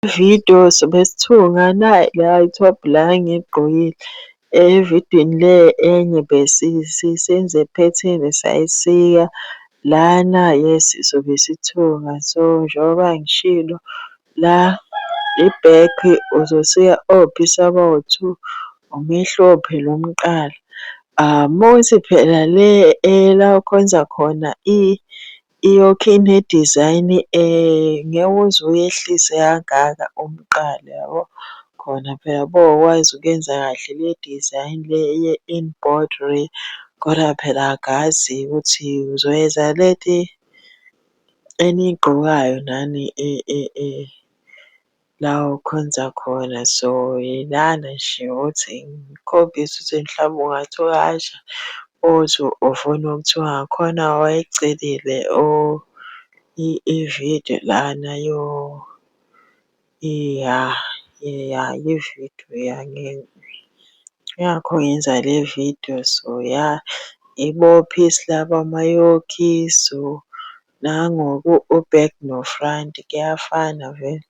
Video sobe sithunga la i-top la engiyigqokile. Evidweni le enye senze phethini sayisika. Lana yes sobe sithunga. So njengoba ngishilo la i-back uzosika o-piece abawu-2, umehluko lo mqala. Mawukuthi phela le la okhonza khona i-yoke ine-design ngeke uze uyehlise kangaka umqala yabo. Khona phela bowukwazi ukuyenza kahle le design le ye-embroidery, kodwa phela akazi ukuthi uzoyenza leti eniyigqokayo nani la okhonza khona. So yilana nje ukuthi ngikhombise ukuthi mhlawumbe ungathuka kanjani uthi ufuna ukuthunga khona wayicelile i-video lana ye-video yingakho ngenza le video. So ibo-piece laba ama-yoke, so nangoku u-back no-front kuyafana vele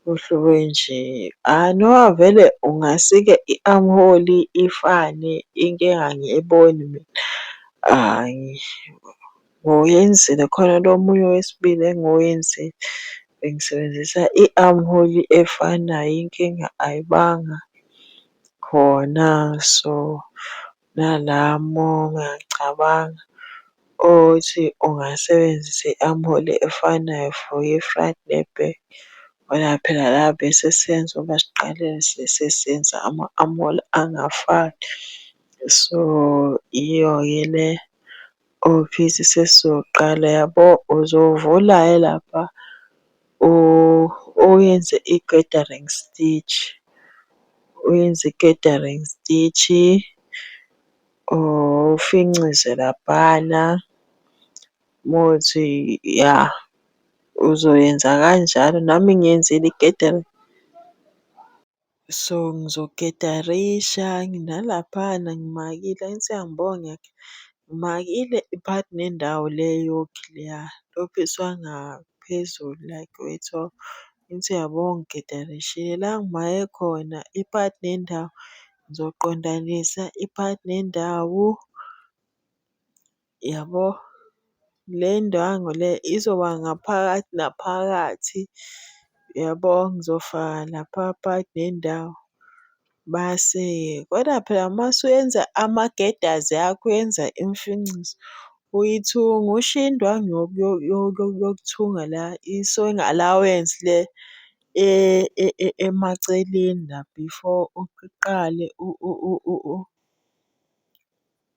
kuhluke nje. Noma vele ungasike i-armhole ifane inkinga angiyiboni mina. Ngiwuyenzile khona lo omunye wesibili engiwenzile bengisebenzisa i-armhole efanayo inkinga ayibanga khona. So nala ungacabanga ukuthi ungasebenzisa i-armhole efanayo for i-front ne-back, kodwa phela la bese senza uma siqalile sesenza ama-armhole angafani. So iyo-ke le o-piece sesizoqala yabo. Uzovula-ke lapha uyenze i-gathering stitch, uyenze i-gathering stitch-i ufincize laphana. Mawukuthi uzoyenza kanjalo nami ngiyenzile i-gathering. So ngizogetarisha nalaphana ngimakile, angithi uyangibona ngimakile iphathi nendawo le yoke leya lo piece wangaphezulu like we-top. Angithi uyabona ngigedarishile la engimake khona iphathi nendawo ngizoqondanisa iphathi nendawo yabo. Le ndwangu le izoba ngaphakathi naphakathi yabo. Ngizofaka lapha phakathi nendawo base-ke kodwa phela mase uyenza amagedazi akho uyenza imfinciso uyithunga ushiya indwangu yokuthunga la i-sewing allowance le emaceleni la before uqale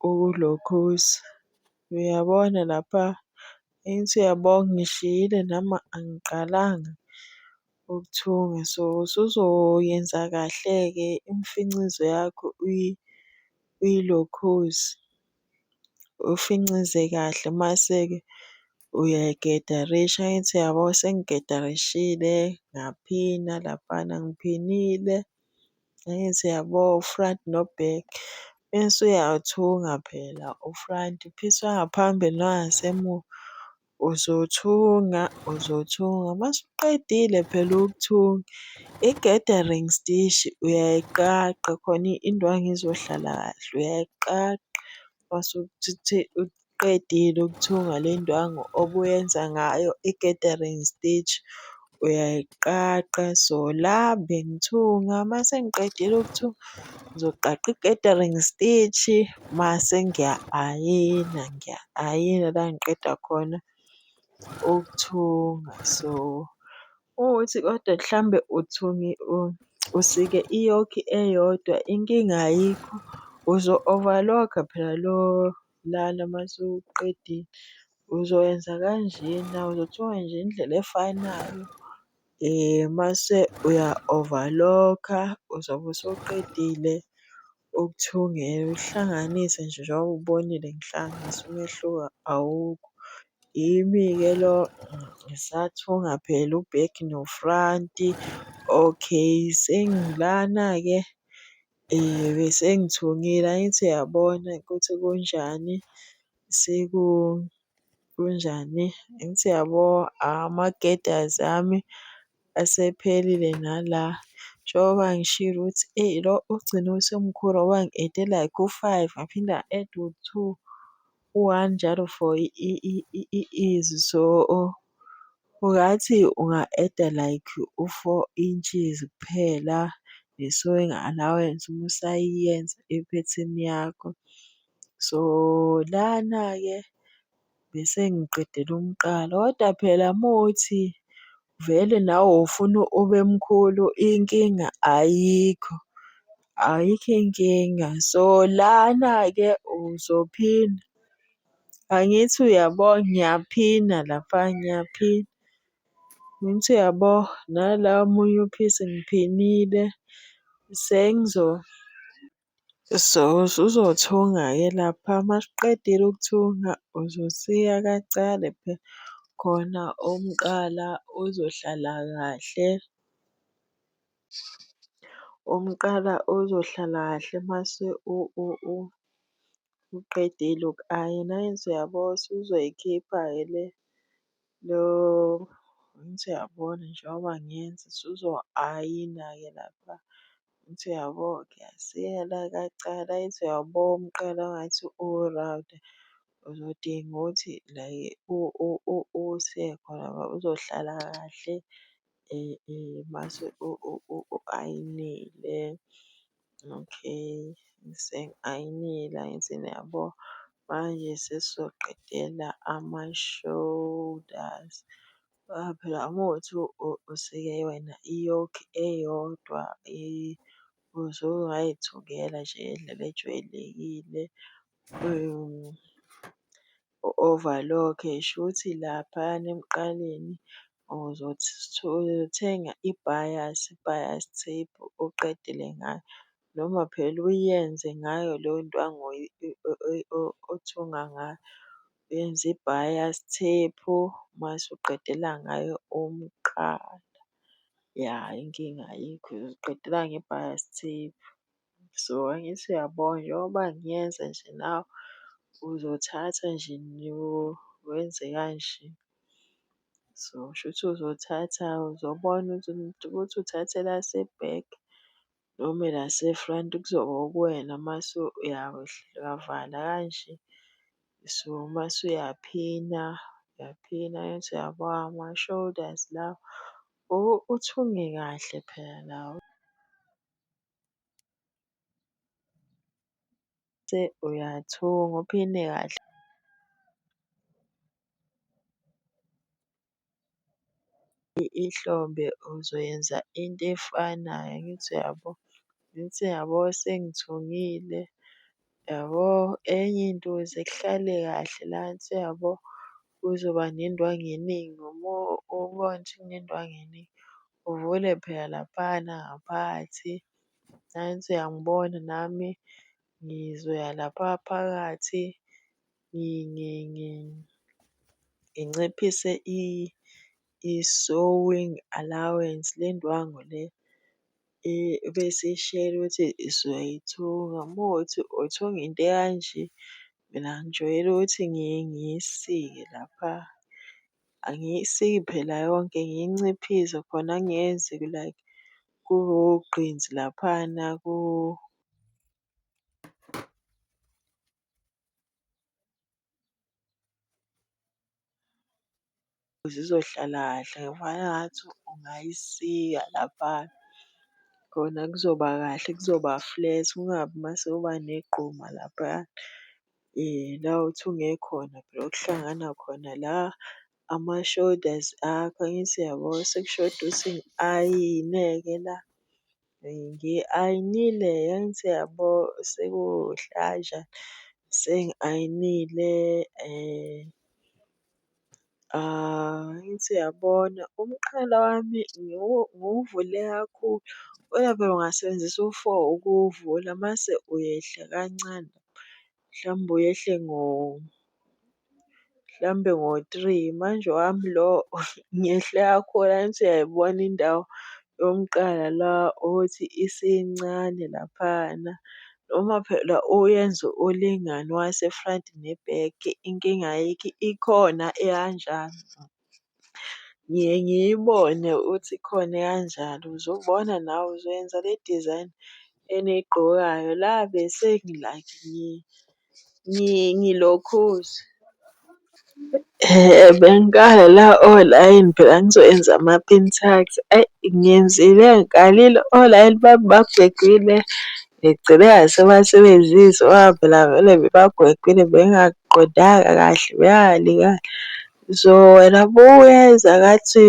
ukulokhuza. Uyabona lapha, angithi uyabona ngishiyile noma angiqalanga ukuthunga. So usuzoyenza kahle-ke imfincizo yakho uyilokhuze ufincize kahle mase-ke uyayigederisha. Angithi uyabo sengigedarishile ngaphina laphana ngiphinile. Angithi uyabo u-front no-back bese uyathunga phela u-front, u-piece wangaphambili nongasemuva uzothunga. Mase uqedile phela ukuthunga i-gathering stitch uyayiqaqa khona indwangu izohlala kahle. Uyayiqaqa mase uqedile ukuthunga le ndwangu obuyenza ngayo i-gathering stitch uyayiqaqa. So la bengithunga mase ngiqedile ukuthunga ngizoqaqa i-gathering stitch mase ngiya-ayina la engiqeda khona ukuthunga. So ukuthi kodwa mhlambe usike i-yoke eyodwa inkinga ayikho, uzo-overlock-a phela lana mase uqedile. Uzoyenza kanjena uzothunga nje indlela efanayo mase uya-overlock-a uzobe usuqedile ukuthungela. Uhlanganise nje njengoba ubonile ngihlanganisa umehluko awukho. Yimi-ke lo ngisathunga phela u-back no-front. Okay, sengilana-ke bese ngithungile angithi uyabona ukuthi kunjani kunjani. Angithi uyabo amagedazi ami asephelile nala. Njengoba ngishilo ukuthi eyi lo ugcine usemkhulu ngoba ngi-ede like u-5 ngaphinda nga-add u-2, u-1 njalo for izwi. So ungathi unga-eda like u-4 inches kuphela ne-sewing allowance uma usayiyenza iphethini yakho. So lana-ke bese ngiqedela umqalo, kodwa phela uma wukuthi vele nawe ufuna ube mkhulu inkinga ayikho, ayikho inkinga. So lana-ke uzophinda, angithi uyabo ngiyaphina lapha, ngiyaphina. Ngithi uyabo nala omunye u-piece ngiphinile so uzothunga-ke lapha. Masiqedile ukuthunga uzosika kancane phela khona umqala uzohlala kahle. Umqala uzohlala kahle mase uqedile uku-ayina. Angithi uyabo usuzoyikhipha-ke lo, angithi uyabona njengoba ngenza usuzo-ayina-ke lapha. Angithi uyabo ngiyasika la kancane. Angithi uyabo umqala ungathi u-round uzodinga ukuthi la uwusike khona ngoba uzohlala kahle mase u-ayinile. Okay, sengi-ayinile angithi niyabo. Manje sesizoqedela ama-shoulders. Ngoba phela uma kuwukuthi usike wena i-yoke eyodwa usungayithungela nje ngendlela ejwayelekile. U-overlock shuthi laphayana emqaleni uzothenga i-bias tape uqedele ngayo, noma phela uyenze ngayo leyo ndwangu othunga ngayo. Uyenze i-bias tape mase uqedela ngayo umqala. Ya, inkinga ayikho uzoqedela nge-bias tape. So angithi uyabona njengoba ngiyenza nje nawe uzothatha nje wenze kanje. So shuthi uzothatha uzobona ukuthi uthathe elase-back noma elase-front kuzoba okuwena mase uyavala kanje. So mase uyaphina, uyaphina angithi uyabo ama-shoulders lawa uthunge kahle phela lawa. Uyathunga uphine kahle. Ihlombe uzoyenza into efanayo angithi uyabo. Angithi uyabo sengithungile, yabo enye into ukuze kuhlale kahle la angithi uyabo kuzoba nendwangu eningi. Uma ubona ukuthi kunendwangu eningi uvule phela laphana ngaphakathi. Angithi uyangibona nami ngizoya lapha phakathi nginciphise i-sewing allowance le ndwangu le bese ishelo ukuthi usuyayithunga. Uma kuwukuthi uthunga into ekanje, mina ngijwayele ukuthi ngiyisike lapha. Angiyisiki phela yonke ngiyinciphise khona kungenzi like kube ugqinsi laphana ukuze izohlala kahle ngifana engathi ungayisika laphana. Khona kuzoba kahle kuzoba flat kungabi mase kuba negquma laphayana. La uthunge khona phela okuhlangana khona la ama-shoulders akho. Angithi uyabo sekushoda ukuthi ngi-ayine-ke la. Ngi-ayinile angithi uyabo sekuwuhlandla sengi-ayinile. Angithi uyabona umqala wami ngiwuvule kakhulu kodwa phela ungasebenzisa u-4 ukuwuvula mase uyehla kancane. Mhlawumbe uyehle mhlambe ngo-3 manje owami lo ngehle kakhulu. Angithi uyayibona indawo yomqala la ukuthi isincane laphana. Noma phela uyenze ulingane wase-front ne-back inkinga ayikho, ikhona ekanjalo. ngiye ngiyibone ukuthi khona kanjalo, uzobona nawe uzoyenza le design eniyigqokayo. La bese like ngilokhuza. Bengikala la olayini phela ngizoyenza ama-pin tags. Ayi ngiyenzile ngikalile olayini bami bagwegwile. Ngigcine ngingasebasebenzisi ngoba phela vele bebagwegwile bengakuqondanga kahle beyangalingana. So wena buyenza ngathi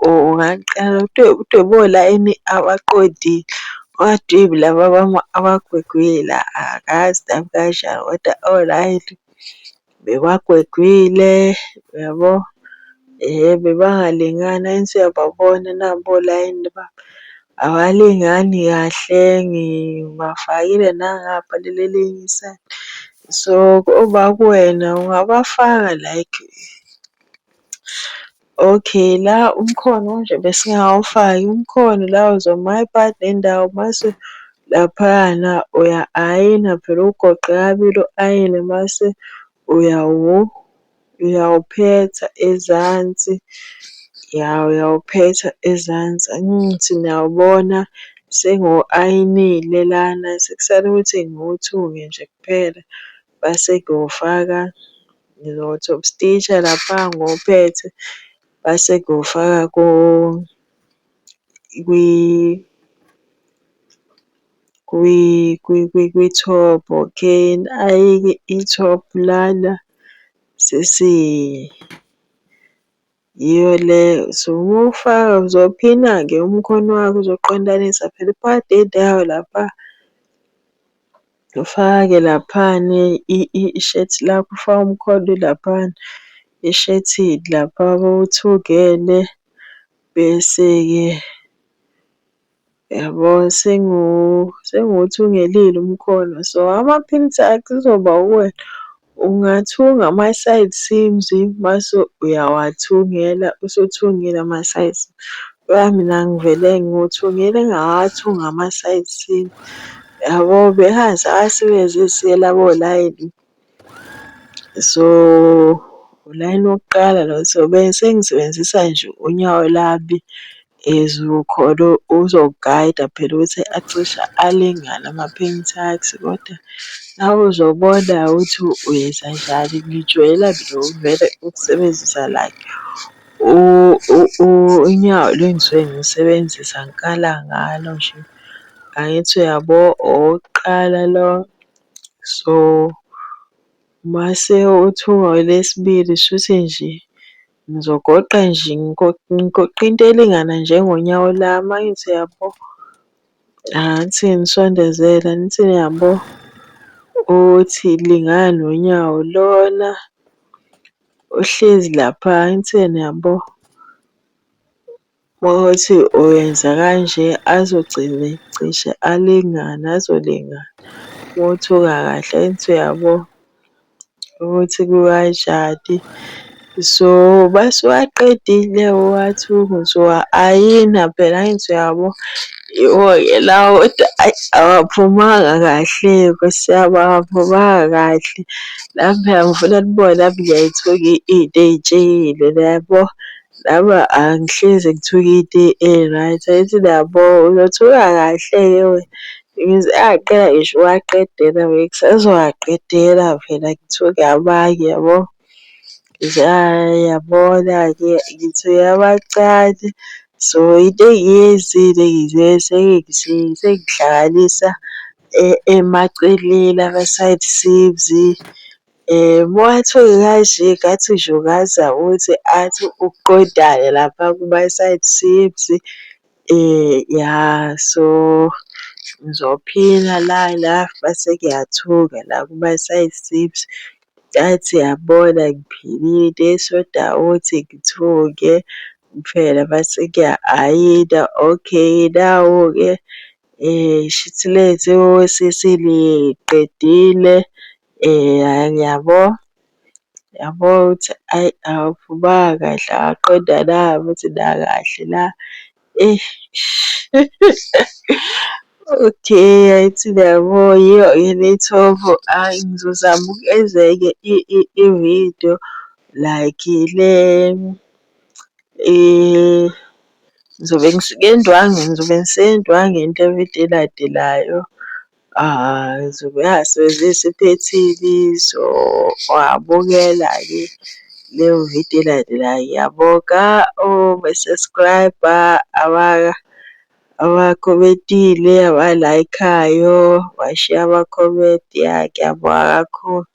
ungaqala udwebe olayini abaqondile. Ungadwebi laba abagwegwile. Angazi nami kanjani kodwa olayini bebagwegwile yabo. Bebangalingani angithi uyababona nabo olayini abalingani kahle. Ngibafakile nangapha leli elinye isayidi. So uma kuwena ungabafaka like okay la umkhono nje besingawufaki. Umkhono la uzoma iphathi nendawo mase laphayana uya-ayina phela ugoqe kabili u-ayine mase uyawuphetha ezansi. Ya uyawuphetha ezansi. Angithi niyawubona sengiwu-ayinile lana sekusale ukuthi ngiwuthunge nje kuphela. Bese ngiyofaka ngizo-top stitch-a lapha ngiwuphethe. Base ngiyofaka kwi-top. Okay, hhayi-ke i-top lana yiyo leyo. So uma ufaka uzophina-ke umkhono wakho uzoqondanisa phela iphadi nendawo lapha. Ufake laphana ishethi lakho ufake umkhono laphana eshethini lapha bawuthungele. Bese-ke yabo sengiwuthungelile umkhono. So ama-pin tags kuzoba uwena. Ungathunga ama-side seams mase uyawathungela usuthungile ama-side seams. Kodwa mina ngivele ngiwuthungile ngingakawathungi ama-side seam. Yabo bengingasawasebenzisi-ke labo olayini. So ulayini wokuqala lo so bengisebenzisa nje unyawo lami as ukhona uzogayida phela ukuthi acishe alingane ama-pin tags. Kodwa nawe uzobona ukuthi uyenza njani. Ngijwayela mina vele ukusebenzisa like unyawo lo engisuke ngilusebenzisa ngikala ngalo nje. Angithi uyabo owokuqala lo. So mase uthunga olesibili shuthi nje ngizogoqa nje ngigoqa into elingana njengonyawo lami. Angithi uyabo angithi ngisondezele angithi yabo ukuthi lingana nonyawo lona uhlezi lapha. Angithini yabo mawuthi uyenza kanje azogcine cishe alingane azolingana. Mawuthunga kahle angithi uyabo ukuthi kukanjani. So base uwaqedile uwathunga usuwa-ayina phela angithi uyabo. Yiwo-ke lawo kodwa ayi awaphumanga kahle Nkosi yami awaphumanga kahle. Nami phela ngifuna nibone nami ngiyayithunga into ey'tshekile yabo. Nami angihlezi ngithunga into e-right. Angithi niyabo uzothunga kahle-ke wena. Ngize ngaqeda ngisho ukuwaqedela ngisazowaqedela phela ngithunge amanye yabo. Ngize yabona-ke ngithunge amancane. So into engiyenzile ngize sengihlanganisa emaceleni ama-side seams. Mawuwathunge kanje ngathi nje ungazama ukuthi athi ukuqondane lapha kuma-side seams. Ya so ngizophina la bese ngiyathunga la kuma-side seams. Ngathi yabona ngiphinile into eshodayo ukuthi ngithunge kuphela bese ngiya-ayina. Okay nawo-ke shuthi lethu sesiliqedile. Ngiyabo ukuthi ayi awaphumanga kahle awaqondananga futhi nakahle la. Okay angithi niyabo yiyo-ke le top. Hhayi ngizozama ukwenza-ke ividiyo like Ngizobe ngisuke endwange, ngizobe ngisendwange into evidiyo elandelayo. Ngizobe sesiphelile so wabukela-ke leyo vidiyo elandelayo. Ngiyabonga ome-subscribe-a, abakhomentile, abalayikhayo, bashiya amakhomenti. Ya, ngiyabonga kakhulu.